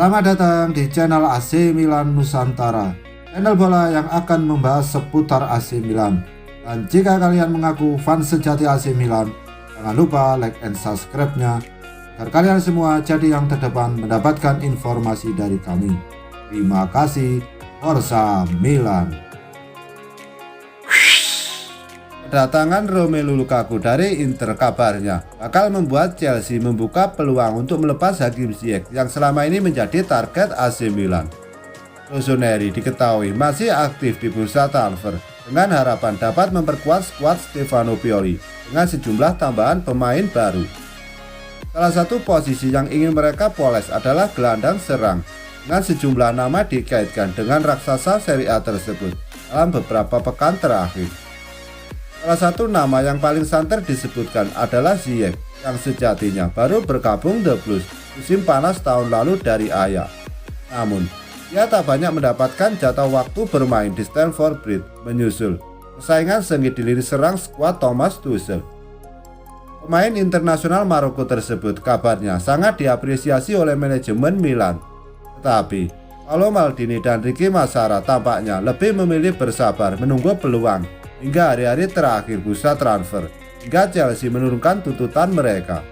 Selamat datang di channel AC Milan Nusantara, channel bola yang akan membahas seputar AC Milan. Dan jika kalian mengaku fans sejati AC Milan, jangan lupa like and subscribe-nya agar kalian semua jadi yang terdepan mendapatkan informasi dari kami. Terima kasih. Forza Milan. Kedatangan Romelu Lukaku dari Inter kabarnya bakal membuat Chelsea membuka peluang untuk melepas Hakim Ziyech yang selama ini menjadi target AC Milan. Rossoneri diketahui masih aktif di bursa transfer dengan harapan dapat memperkuat skuad Stefano Pioli dengan sejumlah tambahan pemain baru. Salah satu posisi yang ingin mereka poles adalah gelandang serang, dengan sejumlah nama dikaitkan dengan raksasa Serie A tersebut dalam beberapa pekan terakhir. Salah satu nama yang paling santer disebutkan adalah Ziyech yang sejatinya baru bergabung The Blues musim panas tahun lalu dari Ajax. Namun, ia tak banyak mendapatkan jatah waktu bermain di Stamford Bridge menyusul persaingan sengit di lini serang skuad Thomas Tuchel. Pemain internasional Maroko tersebut kabarnya sangat diapresiasi oleh manajemen Milan. Tetapi, Paolo Maldini dan Ricky Massara tampaknya lebih memilih bersabar menunggu peluang hingga hari-hari terakhir bursa transfer, hingga Chelsea menurunkan tuntutan mereka.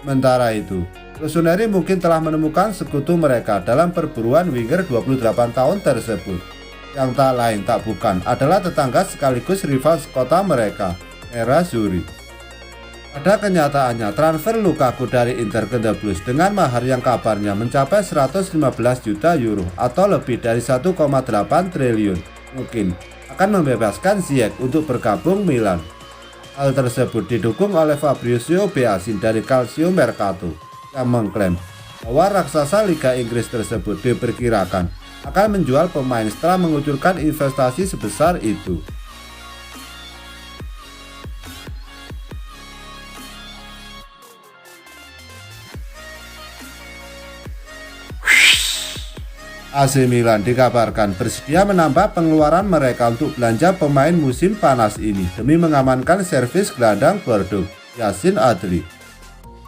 Sementara itu, Rossoneri mungkin telah menemukan sekutu mereka dalam perburuan winger 28 tahun tersebut, yang tak lain tak bukan adalah tetangga sekaligus rival sekota mereka, Nerazzurri. Pada kenyataannya, transfer Lukaku dari Inter ke The Blues dengan mahar yang kabarnya mencapai 115 juta euro atau lebih dari 1,8 triliun mungkin akan membebaskan Ziyech untuk bergabung Milan. Hal tersebut didukung oleh Fabrizio Biasin dari Calcio Mercato yang mengklaim bahwa raksasa Liga Inggris tersebut diperkirakan akan menjual pemain setelah mengucurkan investasi sebesar itu. AC Milan dikabarkan bersedia menambah pengeluaran mereka untuk belanja pemain musim panas ini demi mengamankan servis gelandang Bordeaux, Yacine Adli.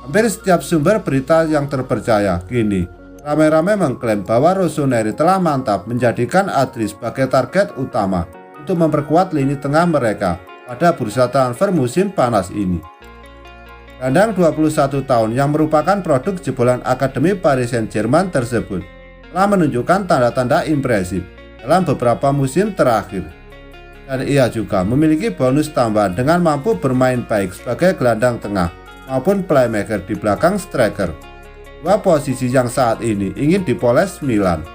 Hampir setiap sumber berita yang terpercaya kini ramai-ramai mengklaim bahwa Rossoneri telah mantap menjadikan Adli sebagai target utama untuk memperkuat lini tengah mereka pada bursa transfer musim panas ini. Gelandang 21 tahun yang merupakan produk jebolan Akademi Paris Saint-Germain tersebut telah menunjukkan tanda-tanda impresif dalam beberapa musim terakhir, dan ia juga memiliki bonus tambahan dengan mampu bermain baik sebagai gelandang tengah maupun playmaker di belakang striker, dua posisi yang saat ini ingin dipoles Milan.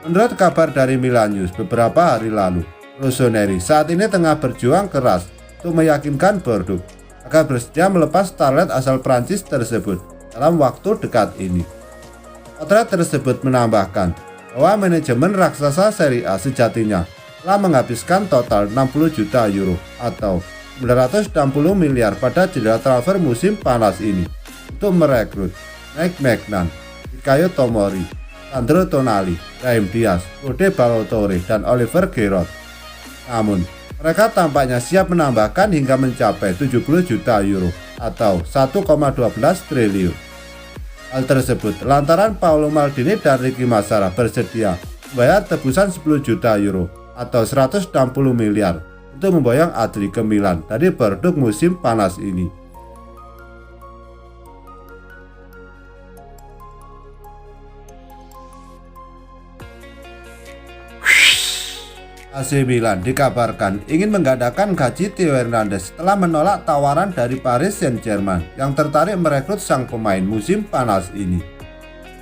Menurut kabar dari Milan News beberapa hari lalu, Rossoneri saat ini tengah berjuang keras untuk meyakinkan Bordeaux agar bersedia melepas starlet asal Prancis tersebut dalam waktu dekat ini. Potret tersebut menambahkan bahwa manajemen raksasa Serie A sejatinya telah menghabiskan total 60 juta euro atau 960 miliar pada jendela transfer musim panas ini untuk merekrut Mike Maignan, Fikayo Tomori, Sandro Tonali, Brahim Diaz, Rode Balotore, dan Oliver Giroud. Namun, mereka tampaknya siap menambahkan hingga mencapai 70 juta euro atau 1,12 triliun. Hal tersebut lantaran Paolo Maldini dan Ricky Massara bersedia membayar tebusan 10 juta euro atau 160 miliar untuk memboyong Adli ke Milan dari Bordeaux musim panas ini. AC Milan dikabarkan ingin menggandakan gaji Theo Hernandez setelah menolak tawaran dari Paris Saint-Germain yang tertarik merekrut sang pemain musim panas ini.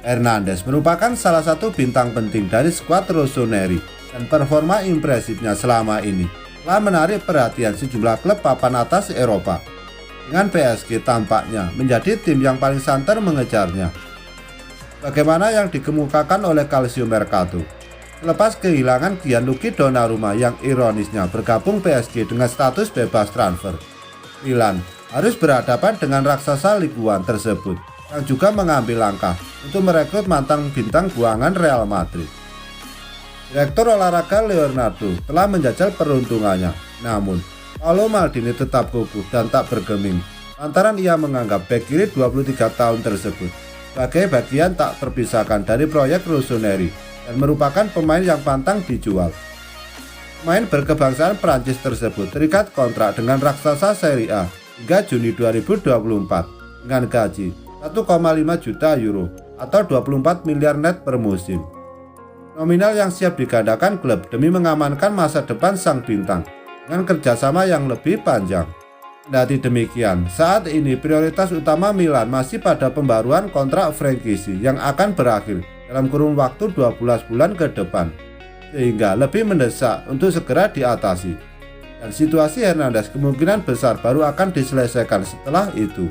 Hernandez merupakan salah satu bintang penting dari skuad Rossoneri dan performa impresifnya selama ini telah menarik perhatian sejumlah klub papan atas Eropa, dengan PSG tampaknya menjadi tim yang paling santer mengejarnya. Bagaimana yang dikemukakan oleh Calcio Mercato, selepas kehilangan Gianluigi Donnarumma yang ironisnya bergabung PSG dengan status bebas transfer, Milan harus berhadapan dengan raksasa Ligue 1 tersebut yang juga mengambil langkah untuk merekrut mantan bintang buangan Real Madrid. Direktur olahraga Leonardo telah menjajal peruntungannya, namun Paolo Maldini tetap kukuh dan tak bergeming lantaran ia menganggap bek kiri 23 tahun tersebut sebagai bagian tak terpisahkan dari proyek Rossoneri dan merupakan pemain yang pantang dijual. Pemain berkebangsaan Prancis tersebut terikat kontrak dengan raksasa Serie A hingga Juni 2024 dengan gaji 1,5 juta euro atau 24 miliar net per musim. Nominal yang siap digandakan klub demi mengamankan masa depan sang bintang dengan kerjasama yang lebih panjang. Kendati demikian, saat ini prioritas utama Milan masih pada pembaruan kontrak Frankisi yang akan berakhir dalam kurun waktu 12 bulan ke depan, sehingga lebih mendesak untuk segera diatasi. Dan situasi Hernandez kemungkinan besar baru akan diselesaikan setelah itu.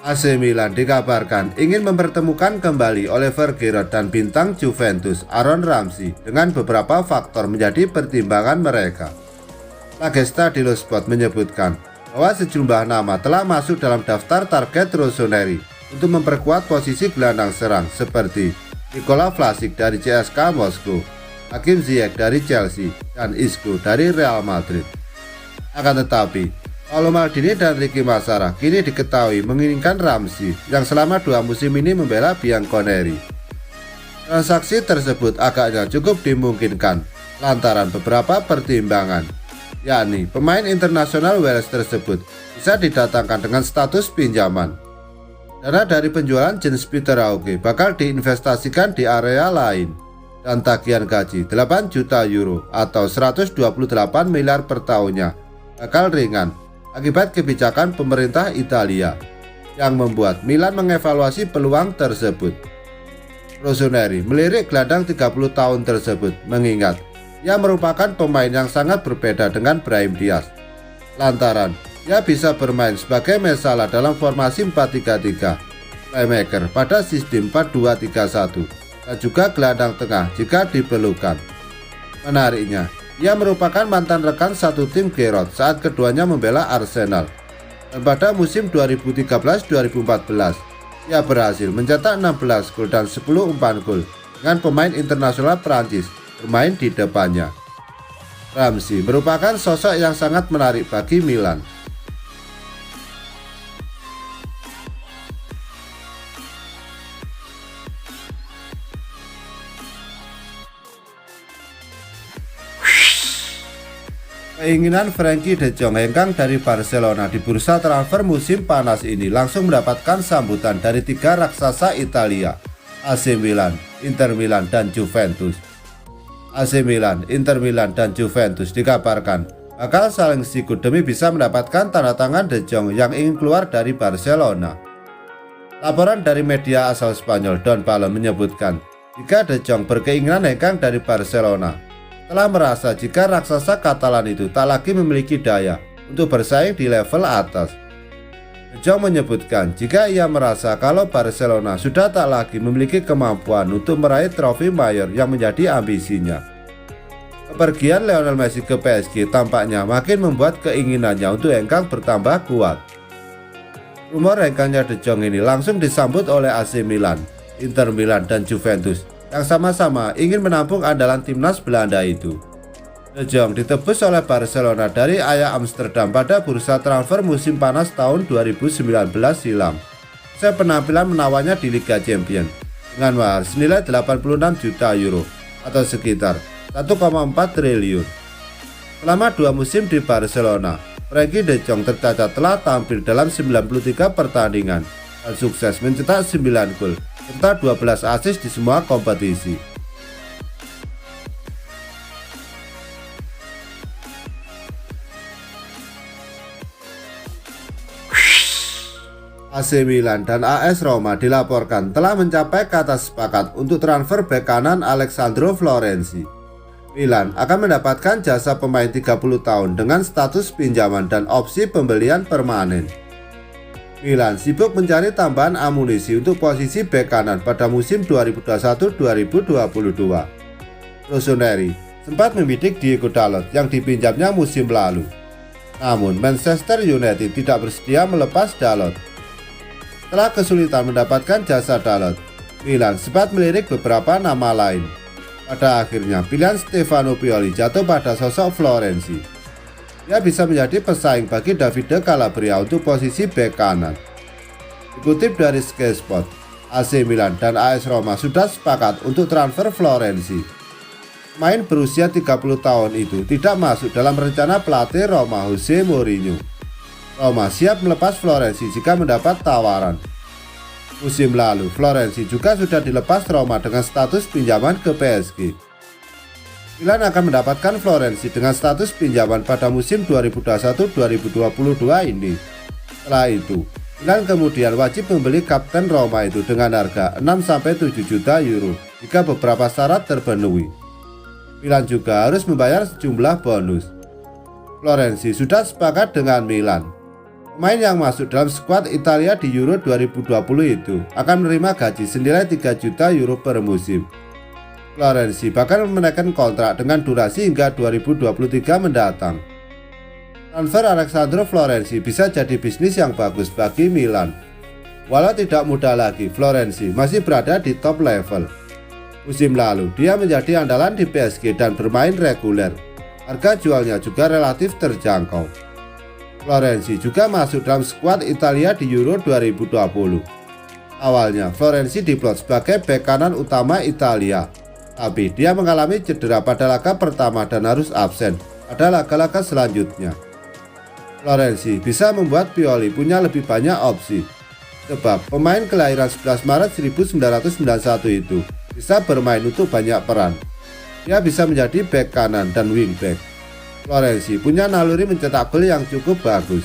AC Milan dikabarkan ingin mempertemukan kembali Oliver Giroud dan bintang Juventus Aaron Ramsey dengan beberapa faktor menjadi pertimbangan mereka. La Gazzetta dello Sport menyebutkan bahwa sejumlah nama telah masuk dalam daftar target Rossoneri untuk memperkuat posisi gelandang serang seperti Nikola Vlasic dari CSKA Moskow, Hakim Ziyech dari Chelsea, dan Isco dari Real Madrid. Akan tetapi, Paolo Maldini dan Ricky Massara kini diketahui menginginkan Ramsey yang selama 2 musim ini membela Bianconeri. Transaksi tersebut agaknya cukup dimungkinkan lantaran beberapa pertimbangan, yakni pemain internasional Wales tersebut bisa didatangkan dengan status pinjaman. Dana dari penjualan Jens Peter Hauge bakal diinvestasikan di area lain, dan tagihan gaji 8 juta euro atau 128 miliar per tahunnya bakal ringan akibat kebijakan pemerintah Italia yang membuat Milan mengevaluasi peluang tersebut. Rossoneri melirik gelandang 30 tahun tersebut mengingat ia merupakan pemain yang sangat berbeda dengan Brahim Diaz lantaran ia bisa bermain sebagai Messala dalam formasi 4-3-3, playmaker pada sistem 4-2-3-1 dan juga gelandang tengah jika diperlukan. Menariknya, ia merupakan mantan rekan satu tim Giroud saat keduanya membela Arsenal. Dan pada musim 2013-2014, ia berhasil mencetak 16 gol dan 10 umpan gol dengan pemain internasional Prancis bermain di depannya. Ramsey merupakan sosok yang sangat menarik bagi Milan. Keinginan Frenkie de Jong hengkang dari Barcelona di bursa transfer musim panas ini langsung mendapatkan sambutan dari 3 raksasa Italia, AC Milan, Inter Milan, dan Juventus. AC Milan, Inter Milan, dan Juventus dikabarkan bakal saling sikut demi bisa mendapatkan tanda tangan de Jong yang ingin keluar dari Barcelona. Laporan dari media asal Spanyol Don Balón menyebutkan jika de Jong berkeinginan hengkang dari Barcelona telah merasa jika raksasa Katalan itu tak lagi memiliki daya untuk bersaing di level atas. De Jong menyebutkan jika ia merasa kalau Barcelona sudah tak lagi memiliki kemampuan untuk meraih trofi mayor yang menjadi ambisinya. Kepergian Lionel Messi ke PSG tampaknya makin membuat keinginannya untuk hengkang bertambah kuat. Rumor hengkangnya De Jong ini langsung disambut oleh AC Milan, Inter Milan, dan Juventus yang sama-sama ingin menampung andalan timnas Belanda itu. De Jong ditebus oleh Barcelona dari Ajax Amsterdam pada bursa transfer musim panas tahun 2019 silam. Usai penampilan menawannya di Liga Champions dengan mahar senilai 86 juta euro atau sekitar 1,4 triliun. Selama 2 musim di Barcelona, Frenkie de Jong tercatat telah tampil dalam 93 pertandingan dan sukses mencetak 9 gol serta 12 assist di semua kompetisi. AC Milan dan AS Roma dilaporkan telah mencapai kata sepakat untuk transfer bek kanan Alessandro Florenzi. Milan akan mendapatkan jasa pemain 30 tahun dengan status pinjaman dan opsi pembelian permanen. Milan sibuk mencari tambahan amunisi untuk posisi bek kanan pada musim 2021-2022. Rossoneri sempat membidik Diego Dalot yang dipinjamnya musim lalu. Namun Manchester United tidak bersedia melepas Dalot. Setelah kesulitan mendapatkan jasa Dalot, Milan sempat melirik beberapa nama lain. Pada akhirnya, pilihan Stefano Pioli jatuh pada sosok Florenzi. Dia bisa menjadi pesaing bagi Davide Calabria untuk posisi bek kanan. Dikutip dari Sky Sport, AC Milan dan AS Roma sudah sepakat untuk transfer Florenzi. Pemain berusia 30 tahun itu tidak masuk dalam rencana pelatih Roma Jose Mourinho. Roma siap melepas Florenzi jika mendapat tawaran. Musim lalu, Florenzi juga sudah dilepas Roma dengan status pinjaman ke PSG. Milan akan mendapatkan Florenzi dengan status pinjaman pada musim 2021-2022 ini. Setelah itu, Milan kemudian wajib membeli kapten Roma itu dengan harga 6-7 juta euro jika beberapa syarat terpenuhi. Milan juga harus membayar sejumlah bonus. Florenzi sudah sepakat dengan Milan. Pemain yang masuk dalam skuad Italia di Euro 2020 itu akan menerima gaji senilai 3 juta euro per musim. Florenzi bahkan menaikkan kontrak dengan durasi hingga 2023 mendatang. Transfer Alessandro Florenzi bisa jadi bisnis yang bagus bagi Milan. Walau tidak mudah lagi, Florenzi masih berada di top level. Musim lalu, dia menjadi andalan di PSG dan bermain reguler. Harga jualnya juga relatif terjangkau. Florenzi juga masuk dalam skuad Italia di Euro 2020. Awalnya, Florenzi diplot sebagai bek kanan utama Italia, tapi dia mengalami cedera pada laga pertama dan harus absen pada laga-laga selanjutnya. Florenzi bisa membuat Pioli punya lebih banyak opsi, sebab pemain kelahiran 11 Maret 1991 itu bisa bermain untuk banyak peran. Dia bisa menjadi bek kanan dan wingback. Florenzi punya naluri mencetak gol yang cukup bagus.